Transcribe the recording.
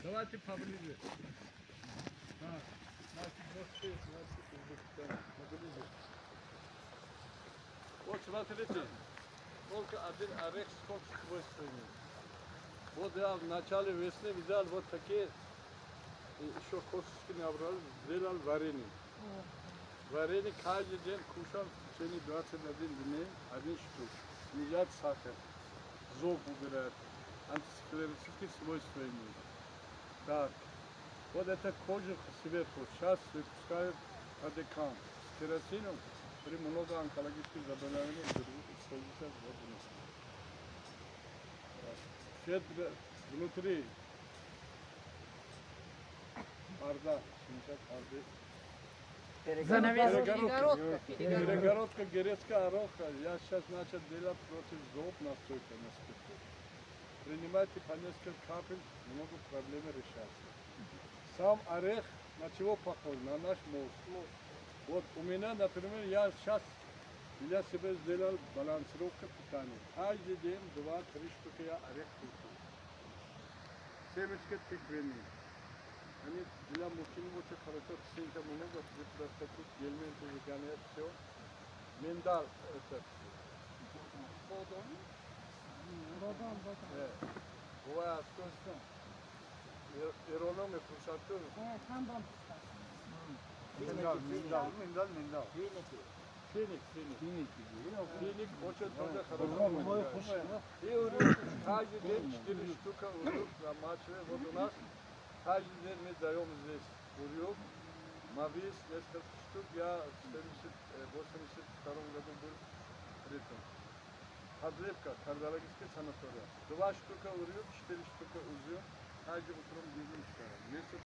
Давайте поближе. Вот смотрите, только один орех сколько свойственный. Вот я в начале весны взял вот такие, еще косточки набрал, сделал варенье. Варенье каждый день кушал в течение 21 дней, один штук. Снижать сахар, зоб убирает, антисклеротические свойства имеет. Так, вот это кожа сверху, сейчас выпускают адекан. С керосином при много онкологических заболеваний используется вот свет внутри арда, перегородка грецкая ороха. Я сейчас начал делать против зоб настойка на спирту. Принимайте по несколько капель, много проблем решаться. Сам орех на чего похож? На наш мозг. Вот у меня, например, я сейчас для себя сделал балансировку питания. Каждый день 2-3 штуки я орех кушаю. Семечки тыквенные. Они для мужчин очень хорошо, сильно много, просто тут гельменты выгоняют все. Миндаль это. Бодан. Ой, что это? Ироном и кушату. Миндаль. Финик очень тоже хорошо. И урюк, каждый день 4 штука урюк замачиваем. Вот у нас каждый день мы даем здесь урюк, мавис, несколько штук. Я в 82 году был при этом. Подливка, кардиологическая санатория. 2 штука урюк, 4 штука узюм. Каждый утром 1 штука. Месяц